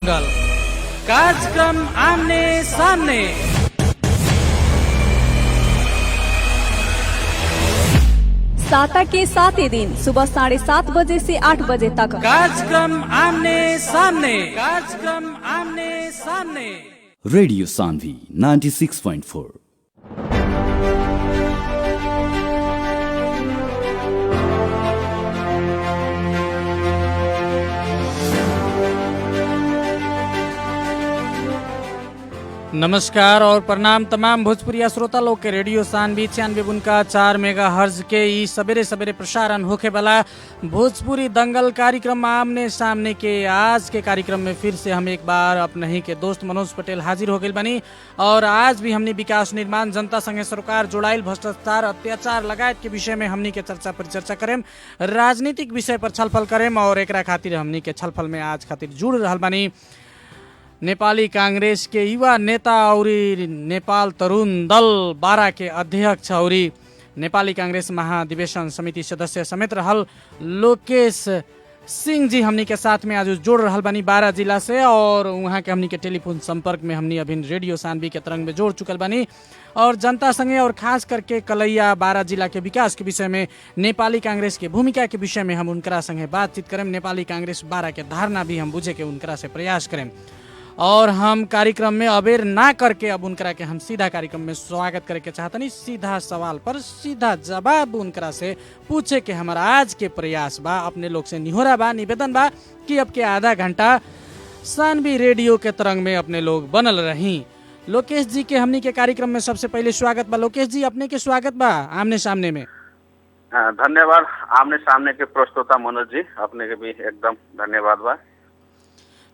कार्यक्रम आमने सामने। साता के 7 दिन सुबह 7:30 बजे से 8 बजे तक कार्यक्रम आमने सामने। कार्यक्रम आमने सामने। रेडियो सान्वी 96.4। नमस्कार और प्रणाम तमाम भोजपुरिया श्रोता लोग के। रेडियो सान्वी 96.4 मेगा हर्ज के ई सवेरे सवेरे प्रसारण होके वाला भोजपुरी दंगल कार्यक्रम आमने सामने के आज के कार्यक्रम में फिर से हम एक बार अपने ही के दोस्त मनोज पटेल हाजिर हो गए बनी। और आज भी हमने विकास निर्माण, जनता संगे सरोकार जोड़ाइल, भ्रष्टाचार, अत्याचार लगायत के विषय में हमनी के चर्चा करें, राजनीतिक विषय पर छलफल करें। और एकरा खातिर हमनी के छलफल में आज खातिर जुड़ रहल बानी नेपाली कांग्रेस के युवा नेता और नेपाल तरुण दल 12 के अध्यक्ष और नेपाली कांग्रेस महाधिवेशन समिति सदस्य समेत रहल लोकेश सिंह जी हमनी के साथ में आज जोड़ रहल बानी 12 जिला से। और वहाँ के हमनी के टेलीफोन संपर्क में हमनी अभी रेडियो सान्वी के तरंग में जोड़ चुकल बानी और जनता संगे और खास करके कलैया 12 जिला के विकास के विषय में, नेपाली कांग्रेस के भूमिका के विषय में हम उनकरा संगे बातचीत करें। नेपाली कांग्रेस 12 के धारणा भी हम बुझे के उनकरा से प्रयास करें। और हम कार्यक्रम में अबेर ना करके अब उनकरा के हम सीधा कार्यक्रम में स्वागत करे के चाहतनी। सीधा सवाल पर सीधा जवाब उनकरा से पूछे के हमारा आज के प्रयास बा। अपने लोग से निहोरा बा, निवेदन बा कि अब के आधा घंटा सान्वी रेडियो के तरंग में अपने लोग बनल रही। लोकेश जी के हमनी के कार्यक्रम में सबसे पहले स्वागत बा। लोकेश जी अपने के स्वागत बा आमने सामने में। धन्यवाद। आमने सामने के प्रस्तोता मनोज जी, अपने के भी एकदम धन्यवाद बा।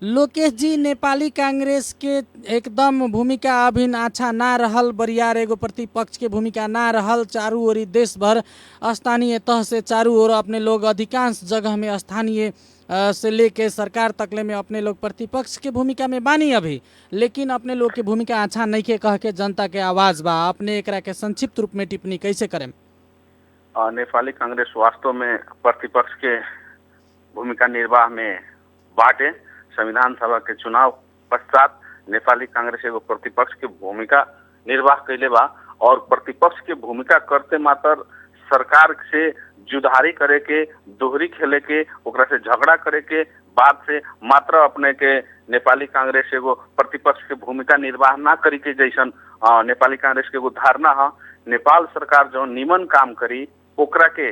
लोकेश जी, नेपाली कांग्रेस के एकदम भूमिका अभी अच्छा ना रहल, बरियार एगो प्रतिपक्ष के भूमिका ना रहल। चारू ओरी देश भर स्थानीय तह से चारू ओर अपने लोग अधिकांश जगह में स्थानीय से लेके सरकार तकले में अपने लोग प्रतिपक्ष के भूमिका में बानी अभी, लेकिन अपने लोग के भूमिका अच्छा नहीं के कह के जनता के आवाज बा। अपने एकरा के संक्षिप्त रूप में टिप्पणी कैसे करें? नेपाली कांग्रेस वास्तव में प्रतिपक्ष के भूमिका निर्वाह में बाटे। संविधान सभा के चुनाव पश्चात नेपाली कांग्रेस एगो प्रतिपक्ष के भूमिका निर्वाह कैले बा और प्रतिपक्ष के भूमिका करते मात्र सरकार से जुधारी करे के, दोहरी खेले के, ओकरा से झगड़ा करे के बाद से मात्र अपने के नेपाली कांग्रेस एगो प्रतिपक्ष के भूमिका निर्वाह ना करी के जैसन नेपाली कांग्रेस के एगो धारणा है। नेपाल सरकार जो निमन काम करी ओकरा के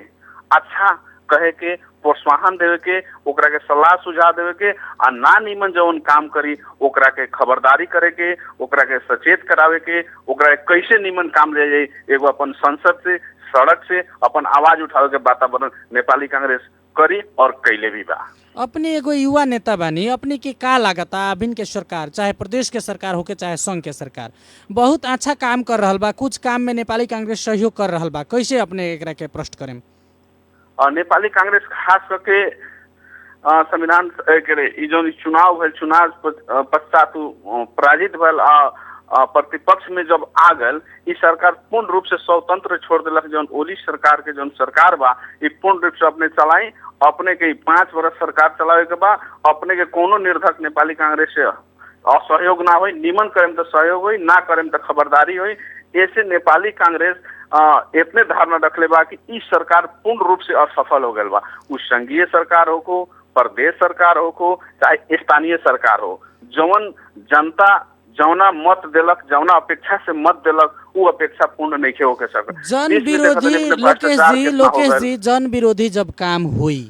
अच्छा कहे के, प्रोत्साहन देवे के, ओकरा के सलाह सुझाव देवे के, आ ना निमन जौन काम करी ओकरा के खबरदारी करे के, ओकरा के सचेत करावे के, ओकरा कैसे निमन काम ले जाए, एगो अपन संसद से, सड़क से अपन आवाज उठावे के वातावरण नेपाली कांग्रेस करी और कैले भी बा। अपने एगो युवा नेता बानी, अपने के का लागता अभिन के सरकार, चाहे प्रदेश के सरकार होके चाहे संघ के सरकार, बहुत अच्छा काम कर रहल बा, कुछ काम में नेपाली कांग्रेस सहयोग कर रहल बा, कैसे अपने एकरा के प्रश्न करें? नेपाली कांग्रेस खास करके संविधान के जो चुनाव भल, चुनाव पश्चात पराजित भल, प्रतिपक्ष में जब आ गल, इस सरकार पूर्ण रूप से स्वतंत्र छोड़ दिलक। जो ओली सरकार के जो सरकार बा ये पूर्ण रूप से अपने चलाई, अपने के 5 वर्ष सरकार चलावे के बा, अपने के कोनो निर्धक नेपाली कांग्रेस से असहयोग ना हो, निमन करें तो सहयोग हो, ना करें तो खबरदारी हो। ऐसे नेपाली कांग्रेस इतने धारणा रखले बा कि इस सरकार पूर्ण रूप से असफल हो गल बा। उस संघीय सरकार हो को, प्रदेश सरकार हो को, चाहे स्थानीय सरकार हो, जौन जनता जौना मत देलक, जौना अपेक्षा से मत देलक, वो अपेक्षा पूर्ण नहीं हो के सकत। जन विरोधी लोकेश जी जन विरोधी जब काम हुई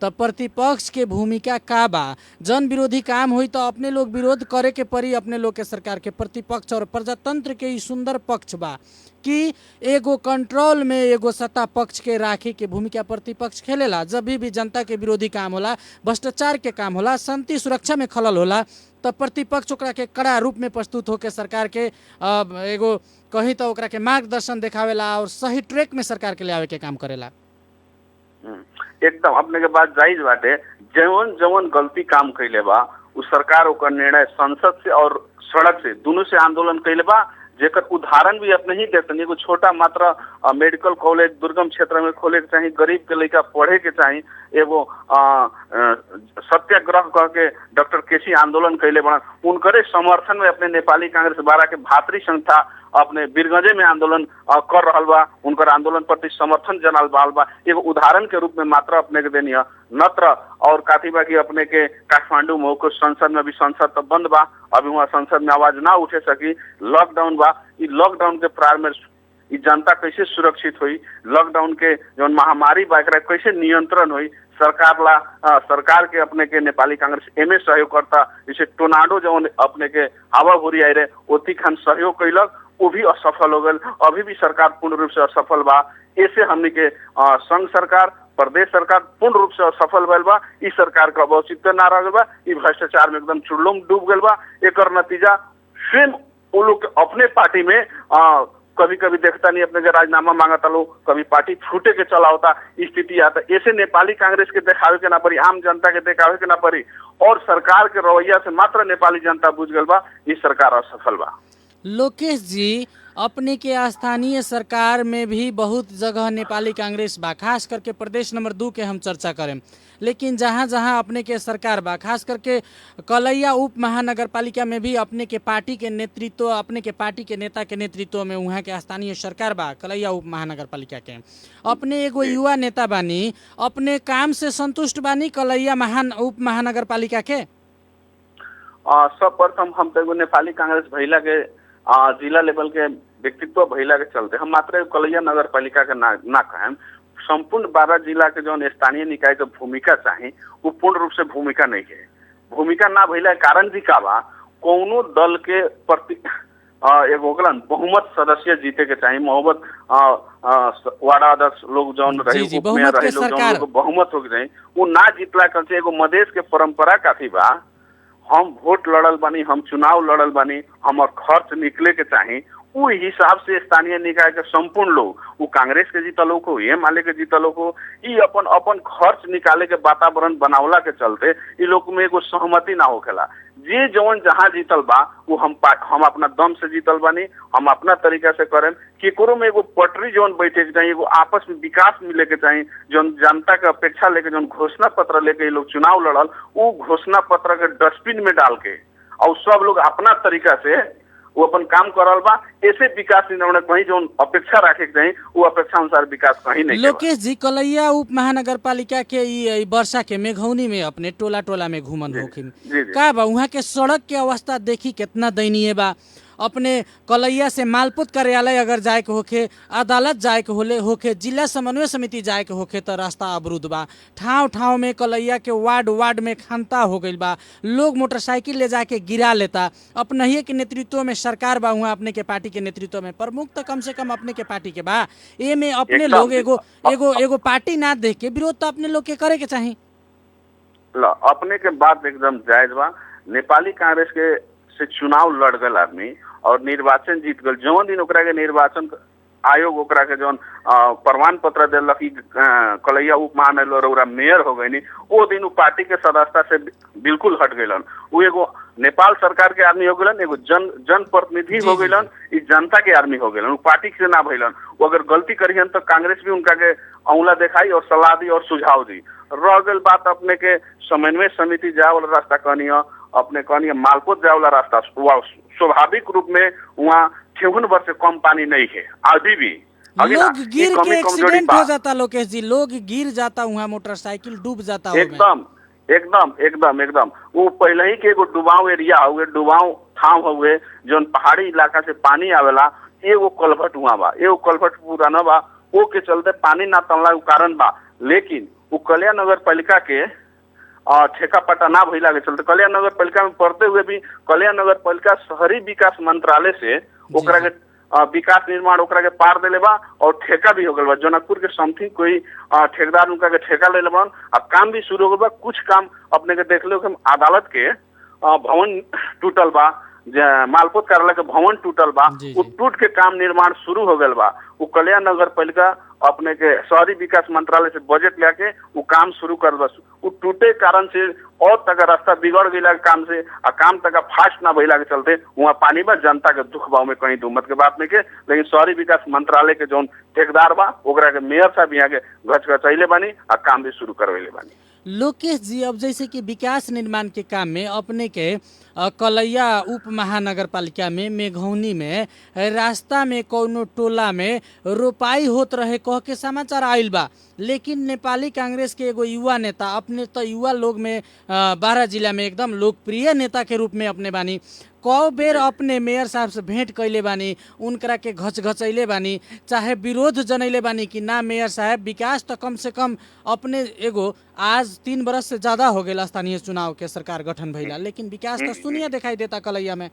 तो प्रतिपक्ष के भूमिका का बा? जन विरोधी काम हुई तो अपने लोग विरोध करे के परी, अपने लोग के सरकार के प्रतिपक्ष और प्रजातंत्र के ई सुंदर पक्ष बा कि एगो कंट्रोल में एगो सत्ता पक्ष के राखे के भूमिका प्रतिपक्ष खेलेला। जब भी जनता के विरोधी काम होला, भ्रष्टाचार के काम होला, शांति सुरक्षा में खलल होला, तो प्रतिपक्ष ओकरा के कड़ा रूप में प्रस्तुत होकर सरकार के एगो कही तो ओकरा के मार्गदर्शन देखावेला और सही ट्रैक में सरकार के ले आवे के काम करेला। एकदम अपने के बात जायज बाटे। जवन जवन गलती काम कैले बा उ सरकार ओकर निर्णय संसद से और सड़क से दोनों से आंदोलन कैले बा, जेकर उदाहरण भी अपने ही देखते एगो छोटा मात्र मेडिकल कॉलेज दुर्गम क्षेत्र में खोले के चाहिए, गरीब के लड़का पढ़े के चाहिए। एगो सत्याग्रह कह के डॉक्टर केसी आंदोलन कैले बड़ा, उनकरे समर्थन में अपने नेपाली कांग्रेस बारा के भातृ संस्था अपने वीरगंजे में आंदोलन कर रहा बा, उनकर आंदोलन प्रति समर्थन जनाल बा। एगो उदाहरण के रूप में मात्र अपने के देनी नत्र और काथी बा की अपने के काठमांडू में को संसद में भी संसद तो बंद बा, अभी वहाँ संसद में आवाज ना उठे सकी, लॉकडाउन बा। ई लॉकडाउन के प्रारंभ में ई जनता कैसे सुरक्षित हुई, लॉकडाउन के जो महामारी बा एकरा कैसे नियंत्रण हुई, सरकार के अपने के नेपाली कांग्रेस एमे सहयोग करता। जैसे टोर्नाडो जो अपने के हवा भूरी आई रहे ओती खान सहयोग कैलक, वो भी असफल हो गए। अभी भी सरकार पूर्ण रूप से असफल बा। ऐसे हमने के संघ सरकार प्रदेश सरकार पूर्ण रूप से असफल भइल बा। इस सरकार का औचित्य ना रह बा, ई भ्रष्टाचार में एकदम चुड़लुम डूब गल बा। एकर नतीजा स्वयं वो लोग अपने पार्टी में कभी कभी देखता नहीं अपने के राजीनामा मांगता लोग, कभी पार्टी छूटे के चला होता स्थिति आता। ऐसे नेपाली कांग्रेस के देखावे के ना पड़ी, आम जनता के देखावे के ना पड़ी, और सरकार के रवैया से मात्र नेपाली जनता बुझ गल बा ई सरकार असफल बा। लोकेश जी, अपने के स्थानीय सरकार में भी बहुत जगह नेपाली कांग्रेस बा, खास करके प्रदेश नंबर 2 के हम चर्चा करें, लेकिन जहाँ जहाँ अपने के सरकार बा, खास करके कलैया उप महानगर पालिका में भी अपने के पार्टी के नेतृत्व, अपने के पार्टी के नेता के नेतृत्व में वहाँ के स्थानीय सरकार बा कलैया उप महानगर पालिका के। अपने एगो युवा नेता बानी, अपने काम से संतुष्ट बानी कलैया उप महानगर पालिका के? सर्वप्रथम हम तो नेपाली कांग्रेस भैला के जिला लेवल के व्यक्तित्व भैला के चलते हम मात्र कलैया नगर पालिका के ना कहें, संपूर्ण 12 जिला के जो स्थानीय निकाय के भूमिका चाहिए वो पूर्ण रूप से भूमिका नहीं है। भूमिका ना भैला के कारण भी का बा, कोनो दल के प्रति एगो बहुमत सदस्य जीते के चाहिए, मोहब्बत वार्ड अध्यक्ष लोग जौन रही बहुमत हो गए, वो ना जीतला कर एगो मधेश के परंपरा काफी बा। हम वोट लड़ल बानी, हम चुनाव लड़ल बानी, हमार खर्च निकले के चाहिए, उ हिसाब से स्थानीय निकाय के संपूर्ण लोग, वो कांग्रेस के जीता लोग हो, ये माले के जीता लोग हो, ये अपन खर्च निकाले के वातावरण बनावला के चलते ये लोग में एगो सहमति ना होखेला। जे जवन जहाँ जीतल बा वो हम अपना दम से जीतल बानी, हम अपना तरीका से करें। केकरो में एगो पटरी जवन बैठे के चाहिए, एगो आपस में विकास मिले के चाहिए, जौन जनता के अपेक्षा लेके जौन घोषणा पत्र लेके ये लोग चुनाव लड़ल, वो घोषणा पत्र के डस्टबिन में डाल के और सब लोग अपना तरीका से वो अपन काम करल बा। ऐसे विकास कहीं जो अपेक्षा रखे चाहिए वो अपेक्षा अनुसार विकास कहीं नहीं। लोकेश जी, कलैया उप महानगर पालिका के वर्षा के मेघौनी में अपने टोला टोला में घूमन होखिन का बा, वहाँ के सड़क के अवस्था देखी कितना दयनीय बा। अपने कलैया से मालपुत कार्यालय अगर जाए के होखे, अदालत जाए के होखे, जिला समन्वय समिति जाए के होखे तो रास्ता अवरुद्ध बा। ठाव ठाव में कलैया के वार्ड में खंता हो गई बा, लोग मोटरसाइकिल ले जाके गिरा लेता। अपने ही के नेतृत्व में सरकार बा, हुआ अपने के पार्टी के नेतृत्व में प्रमुख तो कम से कम अपने के पार्टी के बा। ए में अपने लोग एगो पार्टी ना देख के विरोध तो अपने लोग के करे के चाहिए। अपने के बात एकदम जायज बा। नेपाली कांग्रेस के से चुनाव लड़ गल आदमी और निर्वाचन जीत गल, जौन दिन ओकरा के निर्वाचन आयोग ओकरा के जौन प्रमाण पत्र दिलक कलैया उप महानगर मेयर हो गई, वो दिन वो पार्टी के सदस्यता से बिल्कुल हट गए। वो एगो नेपाल सरकार के आदमी हो गए, एगो जन प्रतिनिधि हो गए, जनता के आदमी हो गए, पार्टी से ना भैलन। वो अगर गलती करियन तो कांग्रेस भी उनका के औंला दिखाई और सलाह दी और सुझाव दी। रह गई बात अपने के समन्वय समिति जाए वाला रास्ता कहनी, अपने कहनी मालपुत जाए वाला रास्ता, स्वाभाविक रूप में वहाँ 56 वर्ष से कम पानी नहीं है अभी भी। लोग गिर के एक्सीडेंट हो जाता लोकेश जी, लोग गिर जाता, वहाँ मोटरसाइकिल डूब जाता। एकदम वो पहले ही के एगो डुबाव एरिया हुए, डुबाव ठाव हुए जो पहाड़ी इलाका से पानी आवेला, एगो कलभट हुआ बा, एगो कलभट पुराना बा, वो के चलते पानी ना तनला कारण बा। लेकिन वो कलैया नगर पालिका के ठेका पट्टा ना भइला के चलते कलैया नगर पालिका में पढ़ते हुए भी कलैया नगर पालिका शहरी विकास मंत्रालय से ओकरा के विकास निर्माण ओकरा के पार देले बा और ठेका भी हो गल बा। जनकपुर के समथिंग कोई ठेकेदार उनका के ठेका ले बा, अब काम भी शुरू हो गल बा। कुछ काम अपने के देख लो कि अदालत के भवन टूटल बा, मालपुत कार्यालय के भवन टूटल बा, वो टूट के काम निर्माण शुरू हो गल बा। वो कलैया नगर पालिका अपने के शहरी विकास मंत्रालय से बजट लेके वो काम शुरू कर बस, वो टूटे कारण से और तक रास्ता बिगड़ गई काम से आ काम तक फास्ट ना भइला के चलते वहाँ पानी बा जनता के दुख बा में कहीं दुमत के बात नहीं के। लेकिन शहरी विकास मंत्रालय के जौन ठेकेदार बा ओकरा के मेयर साहब यहाँ के घचघचैले बानी आ काम भी शुरू करवैले बानी। लोकेश जी, अब जैसे कि विकास निर्माण के काम में अपने के कलैया उप महानगर पालिका में मेघौनी में रास्ता में कौनो टोला में रोपाई होत रहे कह के समाचार आयल बा, लेकिन नेपाली कांग्रेस के एगो युवा नेता, अपने तो युवा लोग में 12 जिला में एकदम लोकप्रिय नेता के रूप में अपने बानी, कौ बेर अपने मेयर साहब से भेंट कैले बानी, उनकरा के घचघचैले बानी, चाहे विरोध जनैले बानी कि ना मेयर साहब विकास तो कम से कम अपने एगो आज 3 बरस से ज्यादा हो गया स्थानीय चुनाव के सरकार गठन भइला, लेकिन विकास तो शून्य दिखाई देता कलैया में।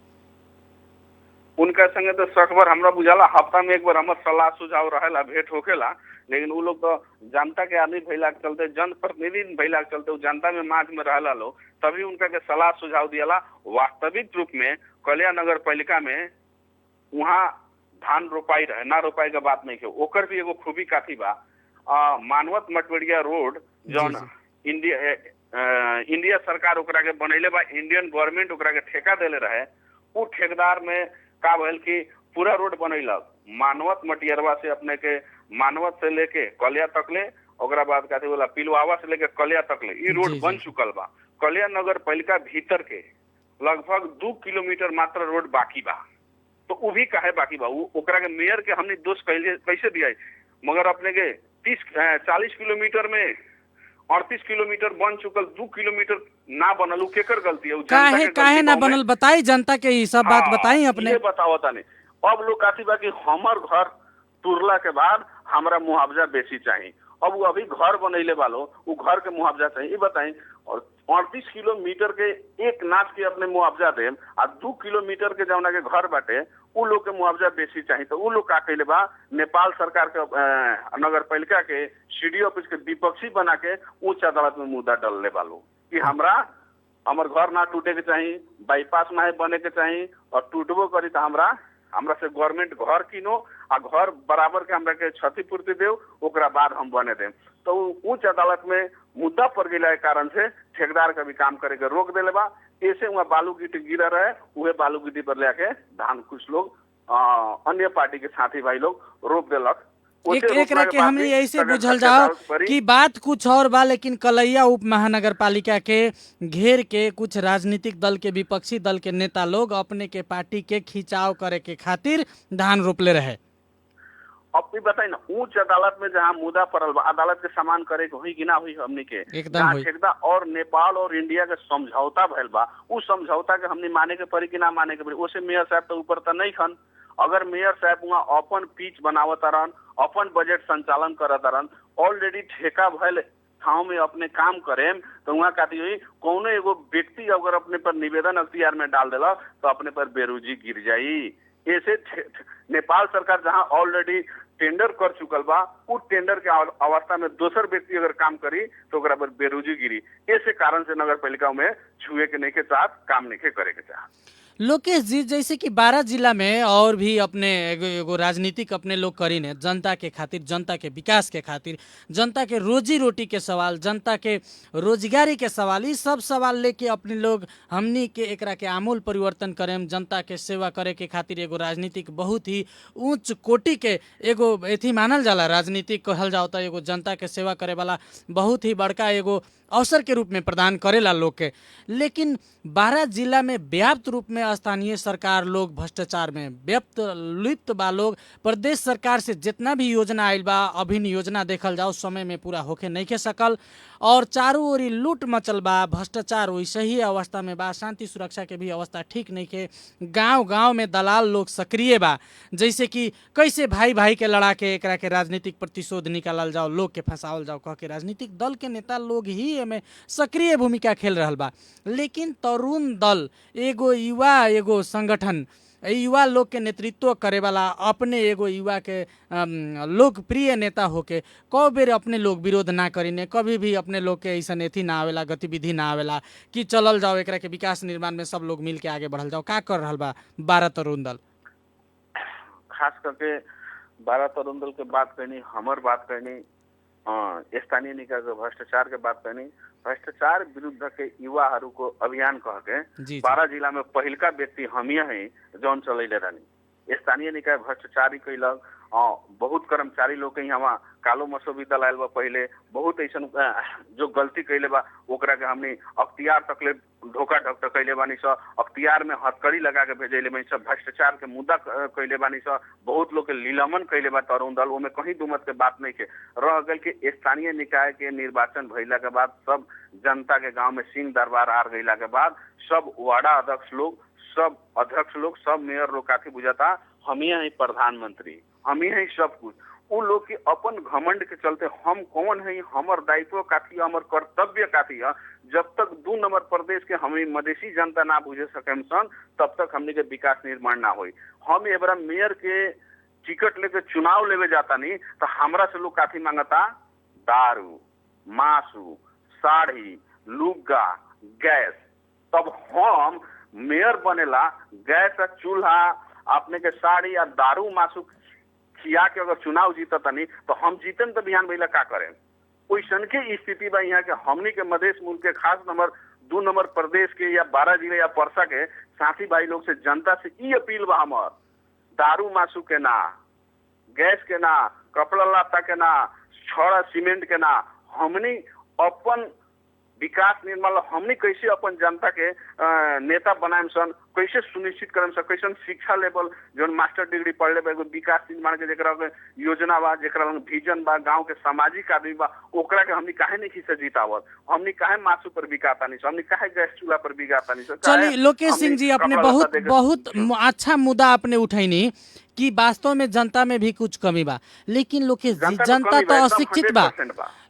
उनका संगे तो सकभर हमरा बुझाला हफ्ता में एक बार हमर सलाह सुझाव रहेला, भेंट होकेला, लेकिन वो लोग तो जनता के आदमी भइला के चलते, जनप्रतिनिधि भइला के चलते जनता में माझ में रहला लोग, तभी उनका के सलाह सुझाव दियाला। वास्तविक रूप में कलिया नगर पालिका में वहाँ धान रोपाई रहे ना रोपाई का बात नहीं है। ओकर भी एगो खूबी काफी बा, मानवत मटवड़िया रोड जौन इंडिया सरकार ओकरा के बनैले बा, इंडियन गवर्नमेंट ओकरा के ठेका देले रहे, उ ठेकेदार में का भइल कि पूरा रोड बनैलक मानवत मटियरवा से अपने के मानवत से लेके कलिया तक ले, ओकरा बाद कहते बोला पिलवावा से लेके कलिया तक ले ई रोड बन चुकल बा। कलिया नगर पालिका भीतर के लगभग 2 किलोमीटर मात्र रोड बाकी बा, तो उ भी काहे बाकी बा, ओकरा के मेयर के हमने दोष कैसे दिया, मगर अपने के 40 किलोमीटर में 38 किलोमीटर बन चुकल, 2 किलोमीटर ना बनल, केकर गलती है? काहे ना बनल बताई, जनता के ये सब बात बताई अपने बताओ तानी। अब लोग काती बा कि हमर घर तुरला के बाद हमरा मुआवजा बेसी चाहिए, अब वो अभी घर बनैले वालो वो घर के मुआवजा चाहिए, ये बताई। और 38 किलोमीटर के एक नाच के अपने मुआवजा दे आ 2 किलोमीटर के जौना के घर बाटे उ लोग के मुआवजा बेसी चाहिए, तो उ लोग का कैले बा नेपाल सरकार के नगर पालिका के सीडी ऑफिस के विपक्षी बना के उच्च अदालत में मुद्दा डलले वालो कि हमरा हमर घर ना टूटे के चाहिए, बाईपास ना बने के चाहिए, और टूटबो करी तो हमरा से गवर्नमेंट घर किनो आ घर बराबर के हमरा के क्षतिपूर्ति देव, ओकरा बाद हम बने दें। तो उच्च अदालत में मुद्दा पर गिला के कारण से ठेकेदार का भी काम करे के रोक देले बा। ऐसे वहाँ बालू गिट्टी गिरा रहे, वह बालू गिट्टी पर लेके धान कुछ लोग अन्य पार्टी के साथी भाई लोग रोक देलक। एक के हमने ऐसे बुझल जाओ कि बात कुछ और बा, लेकिन कलैया उप महानगर पालिका के घेर के कुछ राजनीतिक दल के विपक्षी दल के नेता लोग अपने के पार्टी के खिंचाव करे के खातिर धान रोपले रहे। अब भी बताई ना, उच्च अदालत में जहाँ मुद्दा पड़ल बा, अदालत के सामान करे के हुई कि ना हुई हमनी के ठेकेदार और नेपाल और इंडिया के समझौता भइल बा, उस समझौता के हमनी माने के पड़ी कि ना माने के पड़ी। उसे मेयर साहब तो ऊपर तो नहीं खन, अगर मेयर साहब वहाँ अपन पिच बनावत रहन, अपन बजट संचालन करत रहन, ऑलरेडी ठेका भइल ठाव में अपने काम करें, तो वहाँ कहती हुई कौनो एगो व्यक्ति अगर अपने पर निवेदन अख्तियार में डाल देला तो अपने पर बेरोजी गिर जाई। ऐसे नेपाल सरकार जहाँ ऑलरेडी टेंडर कर चुकल बा, उस टेंडर के अवस्था में दोसर व्यक्ति अगर काम करी तो ओकरा पर बेरोजी गिरी। ऐसे कारण से नगर पालिका में छुए के नहीं के चाहत, काम नहीं के करे के चाहत। लोकेश जी, जैसे कि 12 जिला में और भी अपने एगो राजनीतिक अपने लोग करी ने जनता के खातिर, जनता के विकास के खातिर, जनता के रोजी रोटी के सवाल, जनता के रोजगारी के सवाल, ये सब सवाल लेके अपने लोग हमनी के एकरा के आमूल परिवर्तन करें, जनता के सेवा करे के खातिर एगो राजनीतिक बहुत ही उच्च कोटि के एगो एथी मानल जाला। राजनीतिक कहल जाओ तो एगो जनता के सेवा करे वाला बहुत ही बड़का एगो अवसर के रूप में प्रदान करेला लोग के, लेकिन 12 जिला में व्याप्त रूप में स्थानीय सरकार लोग भ्रष्टाचार में लिप्त बा लोग। प्रदेश सरकार से जितना भी योजना आयल बा, अभिन्न योजना देखल जाओ समय में पूरा होके नहीं के सकल, और चारों ओरी लूट मचल बा, भ्रष्टाचार वैसे ही अवस्था में बा, शांति सुरक्षा के भी अवस्था ठीक नहीं के, गांव गांव में दलाल लोग सक्रिय बा, जैसे कि कैसे भाई भाई के लड़ा के एकरा के राजनीतिक प्रतिशोध निकालल जाओ, लोग के फंसावल जाओ कह के राजनीतिक दल के नेता लोग ही में सक्रिय भूमिका खेल रहल बा। लेकिन तरुण दल एगो युवा एगो संगठन, युवा लोग के नेतृत्व करे वाला अपने एगो युवा के लोकप्रिय नेता होके कौ बेर अपने लोग विरोध ना करीने, कभी भी अपने लोग के ऐसा एथी ना आवेला, गतिविधि ना आवेला कि चलल जाओ एकरा के विकास निर्माण में सब लोग मिल के आगे बढ़ल जाओ। का कर रहल बा 12 तरुण दल? खास करके 12 तरुण दल के बात करनी, हमर बात करनी, स्थानीय निकाय के भ्रष्टाचार के बात करनी, भ्रष्टाचार विरुद्ध के युवाहरूको अभियान कह के जी। 12 जिला में पहिलका व्यक्ति हमी है जौन चलैले रहनी। स्थानीय निकाय भ्रष्टाचारी कैलक, बहुत कर्मचारी लोग के यहाँ कालो मसोविद्या आयल बा, पहले बहुत ऐसा जो गलती कैले बा ओकरा के हमने अख्तियार तकले धोखा ढक कैले बानी स, अख्तियार में हथकड़ी लगा के भेजले बानी स, भ्रष्टाचार के मुद्दा कैले बानी स, बहुत लोग के लीलमन कैले बा तरुण दल, ओमे कहीं दुमत के बात नहीं के रह गल के स्थानीय निकाय के निर्वाचन भइला के बाद सब जनता के गांव में सिंह दरबार आ गईला के बाद सब वार्ड अध्यक्ष लोग, सब अध्यक्ष लोग, सब मेयर लोग काफी बुझाता हम ही हैं प्रधानमंत्री, हम ही हैं सब कुछ। उन लोग के अपन घमंड के चलते हम कौन है, हमर दायित्व काथी, हमर कर्तव्य काथी है, जब तक 2 नंबर प्रदेश के हमें मधेसी जनता ना बुझे सके सन तब तक हमने के विकास निर्माण ना होई। हम एक बार मेयर के टिकट लेके चुनाव लेवे जाता नहीं तो हमरा से लोग काफी मांगता दारू, मासू, साड़ी, लुग्गा, गैस। तब हम मेयर बनेला गैस का चूल्हा अपने के साड़ी या दारू मासू खिया के अगर चुनाव जीता तनी तो हम जीतन तो बिहान भैया का करें। ओइसन के स्थिति बा यहाँ के हमनी के मधेश मुल्क के खास नंबर 2 नंबर प्रदेश के या 12 जिले या परसा के साथी भाई लोग से जनता से ई अपील बा हमर, दारू मासू के ना, गैस के ना, कपड़ा लत्ता के ना, छड़ा सीमेंट के ना, हमनी अपन विकास निर्माण हमनी कैसे अपन जनता के नेता बनाएम सन, कैसे सुनिश्चित करम सन, कैसे शिक्षा लेवल जो मास्टर डिग्री पढ़ले बा एगो विकास निर्माण के जेकरा के योजना बा, जेकरा विजन बा, गांव के सामाजिक आदमी बा, ओकरा के हमनी काहे नहीं खींचे जीतावत, हमनी काहे मासू पर बिकाता नहीं, हमनी काहे गैस चूल्हा पर बिकाता नहीं। चलिए लोकेश सिंह जी, आपने बहुत अच्छा मुद्दा आपने उठैनी कि वास्तव में जनता में भी कुछ कमी बा, लेकिन लोकेश जी जनता तो अशिक्षित बा।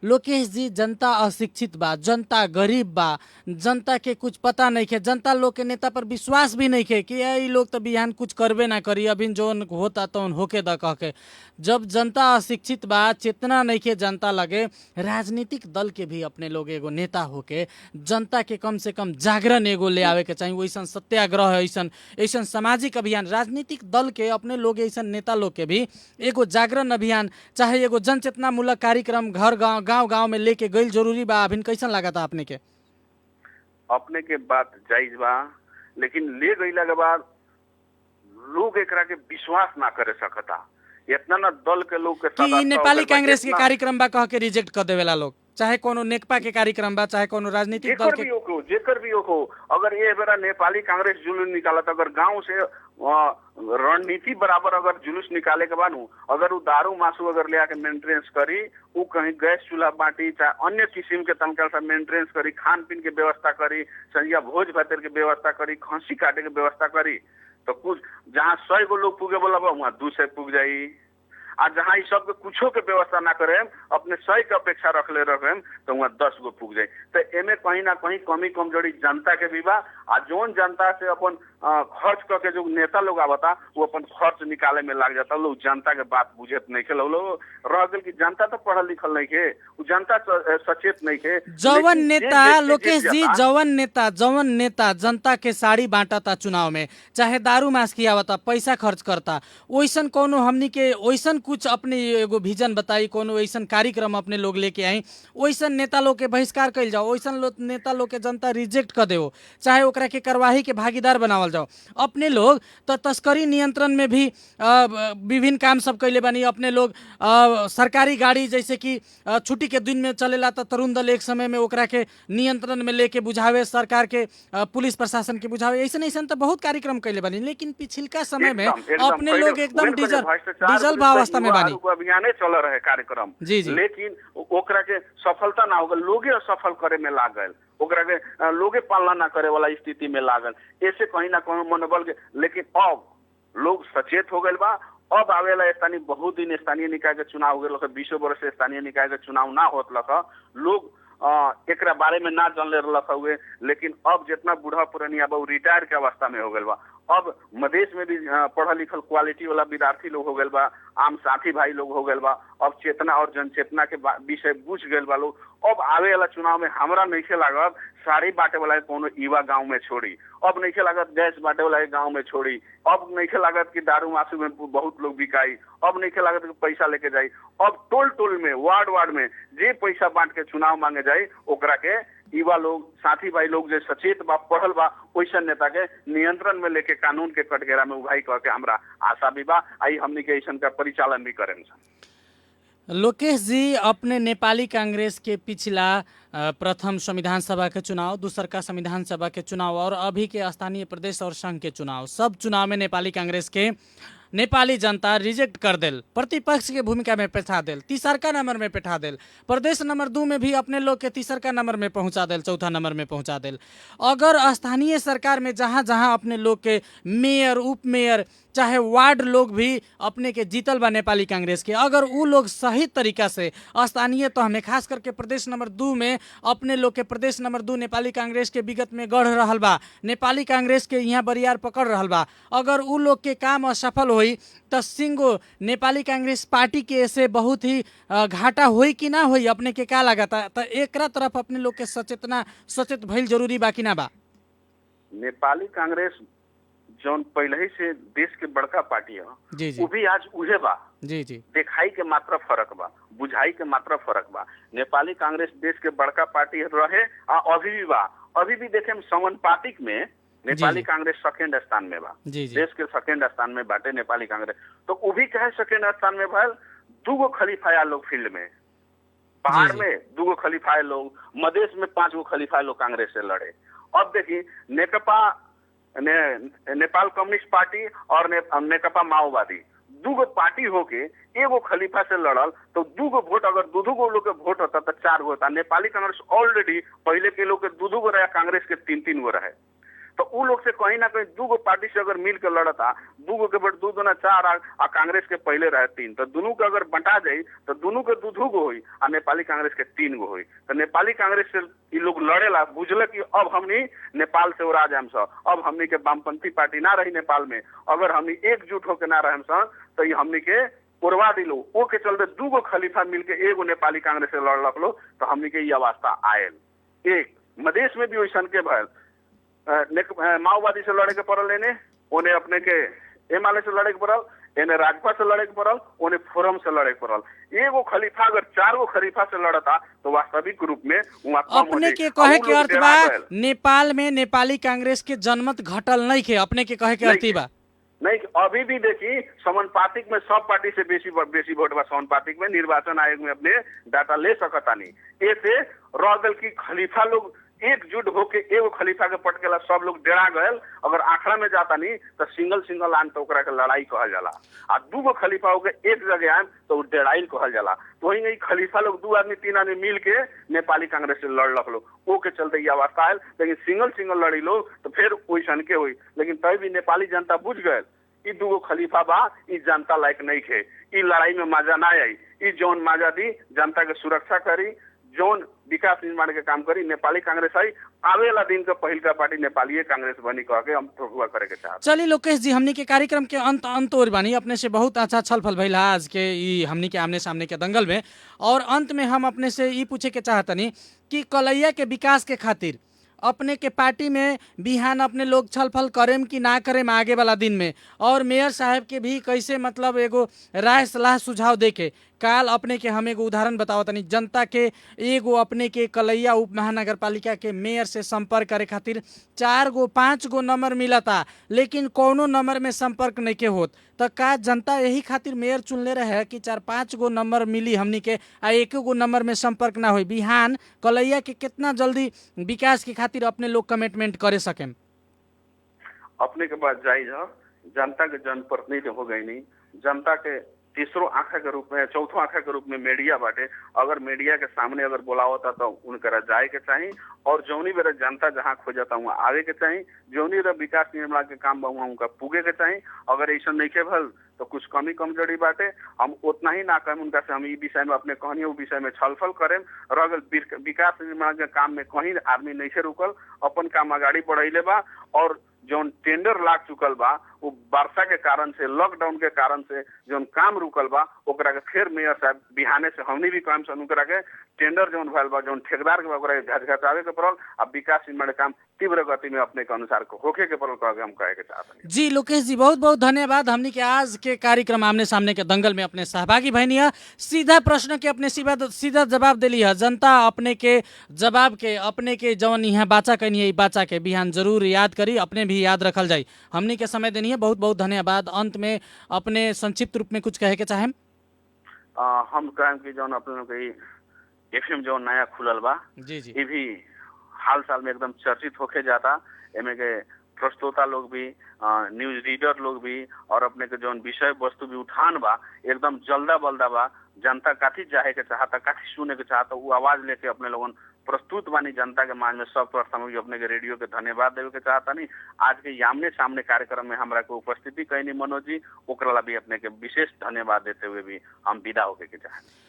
लोकेश जी जनता अशिक्षित बा, जनता गरीब बा, जनता के कुछ पता नहीं है, जनता लोग के नेता पर विश्वास भी नहीं है कि ये लोग तो बिहान कुछ करबे ना करी, अभी जो होता तो होके द कह के। जब जनता अशिक्षित बा, चेतना नहीं है जनता लगे, राजनीतिक दल के भी अपने लोग एगो नेता होके जनता के कम से कम जागरण एगो ले आवे के चाहिए। वैसा सत्याग्रह, ऐसा सामाजिक अभियान, राजनीतिक दल के अपने लोग ऐसा नेता लोग के भी एगो जागरण अभियान चाहे एगो जनचेतना मूलक कार्यक्रम घर गांव गांव में लेके गई जरूरी बा। अभिन कैसन लागत आपने के? अपने के बात जायज बा, लेकिन ले गईला के बाद लोग एकरा के विश्वास ना करे सकता। इतना ना दल के लोग के कि नेपाली कांग्रेस के कार्यक्रम बा कह के रिजेक्ट कर देवेला लोग, चाहे कोनो नेकपा के कार्यक्रम बा, चाहे कोनो राजनीतिक दल के जेकर भी हो। अगर ये बेरा नेपाली कांग्रेस जुलूस निकालत, अगर गांव से रणनीति बराबर अगर जुलूस निकाले के बानू, अगर वो दारू मासू अगर ले आके मेंटेनेंस करी, वो कहीं गैस चूल्हा बांटी, चाहे अन्य किस्म के तनका सा मेंटेनेंस करी, खान पीन के व्यवस्था करी, संजिया भोज भातर के व्यवस्था करी, खसी काटे के व्यवस्था करी, तो कुछ जहाँ 100 गो लोग पुगे बोला वहाँ 200 पुग जाई। आ जहाँ इस सब के कुछो के व्यवस्था ना करे, अपने 100 के अपेक्षा रखले रखें तो वहाँ 10 गो पुग जाए। तो एमे कहीं ना कहीं कमी कमजोरी जनता के भी बा। आ जोन जनता से अपन खर्च करके जो नेता लोग आवता वो अपन खर्च निकाले में लग जाता, लोग जनता के बात बुझेत नहीं के। लोग रह गल कि जनता तो पढ़ल लिखल नहीं के, जनता सचेत नहीं के। जवन नेता लोकेश जी, जवन नेता जनता के साड़ी बांटता चुनाव में, चाहे दारू मास खियावता, पैसा खर्च करता, वैसन कोनो हमनी के वैसन कुछ अपने एगो विजन बताई, कोनो वैसन कार्यक्रम अपने लोग लेके आई, वैसन नेता लोग के बहिष्कार कइल जाओ, वैसन नेता लोग के जनता रिजेक्ट कर देओ, चाहे ओकरा के कार्रवाई के भागीदार बनावल जाओ। अपने लोग तो तस्करी नियंत्रण में भी विभिन्न काम सब कैले बानी। अपने लोग सरकारी गाड़ी जैसे कि छुट्टी के दिन में चलेला तो तरुण दल एक समय में ओकरा के नियंत्रण में लेके बुझावे, सरकार के पुलिस प्रशासन के बुझावे, ऐसा तो बहुत कार्यक्रम कैले बानी। लेकिन पिछिलका समय में अपने लोग एकदम डीजल भावस्था में बानी, अभियाने चल रहे कार्यक्रम जी जी, लेकिन ओकरा के सफलता ना होगल, लोगे असफल करे में लागल, ओकरा के लोगे पालना ना करे वाला स्थिति में लागल। ऐसे कहीं ना कहीं मनोबल के, लेकिन अब लोग सचेत हो गए बा। अब आवेला स्थानीय बहुत दिन स्थानीय निकाय के चुनाव हो गए, 20 वर्ष से स्थानीय निकाय के चुनाव ना होत लखा, लोग एकरा बारे में ना जानले रहा हुए। लेकिन अब जितना बूढ़ा पुरानिया बा रिटायर के अवस्था में हो गए बा। अब मधेश में भी पढ़ल लिखल क्वालिटी वाला विद्यार्थी लोग हो गए बा, आम साथी भाई लोग हो गए बा। अब चेतना और जनचेतना के विषय बुझ गए बा लोग। अब आवे वाला चुनाव में हमरा नहीं लागत साड़ी बांटे वाला कोनो युवा गांव में छोड़ी, अब नहीं लागत गैस बांटे वाला गांव में छोड़ी, अब नहीं लागत कि दारू मासू में बहुत लोग बिकाई, अब नहीं लागत कि पैसा लेके जाई। अब टोल टोल में, वार्ड वार्ड में जे पैसा बांट के चुनाव मांगे जाए, ओकरा के युवा लोग, साथी भाई लोग जो सचेत बा, पढ़ल बा, वैसा नेता के नियंत्रण में लेके कानून के कटघरा में उभाई करके हमरा आशा भी बा, आई हमनी के ऐसा का परिचालन भी करें। लोकेश जी, अपने नेपाली कांग्रेस के पिछला प्रथम संविधान सभा के चुनाव, दूसर का संविधान सभा के चुनाव और अभी के स्थानीय प्रदेश और संघ के चुनाव, सब चुनाव में नेपाली कांग्रेस के नेपाली जनता रिजेक्ट कर देल, प्रतिपक्ष के भूमिका में बैठा देल, तीसरका नंबर में बैठा देल, प्रदेश नंबर 2 में भी अपने लोग के तीसरका नंबर में पहुंचा देल, चौथा नंबर में पहुंचा देल। अगर स्थानीय सरकार में जहां जहां अपने लोग के मेयर, उप मेयर, चाहे वार्ड लोग भी अपने के जीतल बा नेपाली कांग्रेस के, अगर वो लोग सही तरीका से स्थानीय तह में, खास करके प्रदेश नंबर 2 में अपने लोग के प्रदेश नंबर 2 नेपाली कांग्रेस के विगत में गढ़ रहल बा, नेपाली कांग्रेस के यहाँ बरियार पकड़ रहल बा, अगर वो लोग के काम असफल हुई तो सिंगो नेपाली कांग्रेस पार्टी के ऐसे बहुत ही घाटा हुई कि ना हुई, अपने के क्या लागता? तो एक तरफ अपने लोग के सचेत भइल जरूरी बा कि ना बा? नेपाली कांग्रेस जौन पहले ही से देश के बड़का पार्टी है, जी जी, वो भी आज उहे बा। जी जी, देखाई के मात्रा फर्क बा, बुझाई के मात्रा फर्क बा। नेपाली कांग्रेस देश के बड़का पार्टी रहे आ अभी भी बा। अभी भी देखे समानुपातिक में नेपाली कांग्रेस सेकेंड स्थान में बा, देश के सेकेंड स्थान में बाटे नेपाली कांग्रेस। तो वो भी कहे सेकेंड स्थान में भल, 2 खलीफाया लोग फील्ड में, पहाड़ में 2 खलीफाया लोग, मधेश में 5 खलीफाया लोग कांग्रेस से लड़े। अब देखिए नेपाल कम्युनिस्ट पार्टी और नेकपा माओवादी 2 पार्टी होके 1 खलीफा से लड़ल, तो 2 वोट, अगर 2 लोग के वोट होता तो 4 होता। नेपाली कांग्रेस ऑलरेडी पहले के लोग के 2 रहे, कांग्रेस के 3 गो रहे। तो उ लोग से कहीं ना कहीं 2 पार्टी से अगर मिल के लड़ता, 2 के वोट 2 दूना 4 आ कांग्रेस के पहले रहे 3, तो दोनों के अगर बंटा जाये तो दोनों के 2 गो हुई आ नेपाली कांग्रेस के 3 गो हुई। तो नेपाली कांग्रेस से ये लोग लड़ेला, बुझल कि अब हमनी नेपाल से उड़ा जाम स, अब हमनी के वामपंथी पार्टी ना रही नेपाल में, अगर हमनी एकजुट होकर ना रहे स तो ये हमनी के उड़वा दिलो। वो के चलते 2 खलीफा मिलके 1 नेपाली कांग्रेस से लड़लक लो, तो हमनी के ये अवस्था आयल। एक मधेश में भी वैसन के भल, माओवादी से लड़े के पड़ल, उन्हें अपने के एमएलए से लड़े के पड़ल, इन्हें राजपा से लड़े के पड़ल, उन्हें फोरम से लड़े के पड़ल। 1 खलीफा अगर 4 खलीफा से लड़ता तो वास्तविक रूप में अपने के कहे के अर्थ बा नेपाल में नेपाली कांग्रेस के जनमत घटल नहीं के, अपने के कहे के अर्थ बा नहीं। अभी भी देखी समानुपातिक में सब पार्टी से बेसी वोट बा, समानुपातिक में निर्वाचन आयोग में अपने डाटा ले सकता नहीं। ऐसे रह गल की खलीफा लोग एकजुट होके 1 खलीफा के पटकेला, सब लोग डेरा गए। अगर आंकड़ा में जाता नहीं तो सिंगल आन तो ओकरा के लड़ाई कहल जाला, आ 2 खलीफा होके एक जगह आन तो डेराइल कहल जाला। तो वही खलीफा लोग 2 आदमी 3 आदमी मिल के नेपाली कांग्रेस से लड़लक लो, वो के चलते ये अवस्था आयल। लेकिन सिंगल लड़ी लो तो फिर वैसन के हुई। लेकिन तभी भी नेपाली जनता बुझ गए ई 2 खलीफा बा, ई जनता लायक नहीं खे, ई लड़ाई में मजा ना आई। ई जौन मजा दी जनता के सुरक्षा करी, जौन विकास निर्माण के काम करी, नेपाली कांग्रेस आई आवेला दिन का पहिल का पार्टी नेपाली कांग्रेस बनी कह के हम हुआ करे के चाहते। चलिए लोकेश जी, हमनी के कार्यक्रम के अंत और बानी, अपने से बहुत अच्छा छलफल भइल आज के ई हमनी के आमने सामने के दंगल में। और अंत में हम अपने से ई पूछे के चाहतनी कि कलैया के विकास के खातिर अपने के पार्टी में बिहान अपने लोग छलफल करेम कि ना करेम आगे वाला दिन में, और मेयर साहब के भी कैसे मतलब एगो राय सलाह सुझाव दे के काल अपने के हम एगो उदाहरण बताओ तनी। जनता के एगो अपने के कलैया उप महानगर पालिका के मेयर से संपर्क करे खातिर 4-5 नंबर मिलता, लेकिन कोनो नंबर में संपर्क नहीं के होत, तो का जनता यही खातिर मेयर चुनले रहे कि 4-5 नंबर मिली हमनी के आ 1 नंबर में संपर्क ना हो? बिहान कलैया के कितना जल्दी विकास के खातिर अपने लोग कमिटमेंट करे सके? अपने के पास जायज है, जनता के जनप्रतिनिधि हो गई नहीं, जनता के तीसरो आंखा के रूप में, चौथो आंखा के रूप में मीडिया बाटे। अगर मीडिया के सामने अगर बोलावता तो उनकरा जाए के चाहिए, और जौनी बेरा जनता जहाँ खोजता वहाँ आवे के चाहिए, जौनी बेरा विकास निर्माण के काम बा वहाँ उनका पुगे के चाहिए। अगर ऐसा नहीं के भल तो कुछ कमी कमजोरी बाटे, हम उतना ही ना करें उनका से, हम ई विषय में अपने कहनी वो विषय में छलफल करें। रह विकास निर्माण के काम में कहीं आदमी नहीं से रुकल, अपन काम आगाड़ी बढ़ैले बा। और जौन टेंडर लाग चुकल बा वो वर्षा के कारण से, लॉकडाउन के कारण से जौन काम रुकल बा, ओकरा के फिर मेयर साहब बिहाने से हमनी भी काम से उनकरा के टेंडर जौन भइल बा जौन ठेकेदार के बा ओकरा घचघचावे के पड़ल। अब विकास निर्माण काम तीव्र गति में अपने के अनुसार होके के पड़ल कह के हम कहे के चाहते जी लोकेश जी, बहुत बहुत धन्यवाद। हमनी के आज के कार्यक्रम आमने सामने के दंगल में अपने सहभागी भइनी है। सीधा प्रश्न के अपने सीधा जवाब दिली है। जनता अपने के जवाब के अपने के जौन यहाँ बाचा कहनी है बाचा के बिहान जरूर याद करी, अपने भी याद रखल जाई। हमनी के समय देनी है, बहुत बहुत धन्यवाद। अंत में अपने संक्षिप्त रूप में कुछ कहे के चाहेम? हम कहें कि जौन अपने लोग के एफएम जो नया खुलल बा जी जी, ये भी हाल साल में एकदम चर्चित होके जाता। एमे के प्रस्तोता लोग भी, न्यूज रीडर लोग भी, और अपने के जौन विषय वस्तु भी उठान बा एकदम जल्दा बल्दा बा। जनता काथी चाहे के चाहता, काथी सुने के चाहता, वो आवाज लेके अपने लोगन प्रस्तुत बानी जनता के मान में। सब प्रथम अपने के रेडियो के धन्यवाद देवे के चाहता नहीं। आज के आमने सामने कार्यक्रम में हमरा के उपस्थिति कहनी मनोज जी, ओकरा भी अपने के विशेष धन्यवाद देते हुए भी हम विदा होके के चाहते।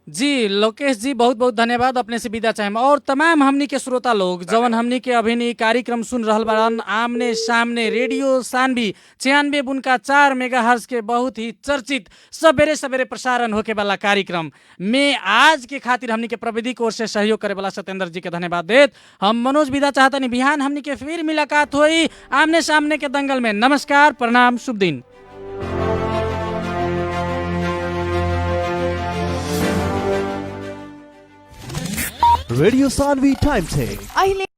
जी लोकेश जी, बहुत बहुत धन्यवाद। अपने से विदा चाहेम। और तमाम हमनी के श्रोता लोग जवन हमनी के अभिनी कार्यक्रम सुन रहल बारन आमने सामने रेडियो सानवी 96.4 मेगाहर्ट्ज के बहुत ही चर्चित सवेरे सवेरे प्रसारण होके वाला कार्यक्रम में आज के खातिर हमनी के प्रविधि की ओर से सहयोग करे वाला सत्येंद्र जी के धन्यवाद देत हम मनोज विदा चाहता नहीं। बिहान हमनी के फिर मुलाकात हुई आमने सामने के दंगल में। नमस्कार, प्रणाम, शुभ दिन। Radio Saanvi time check.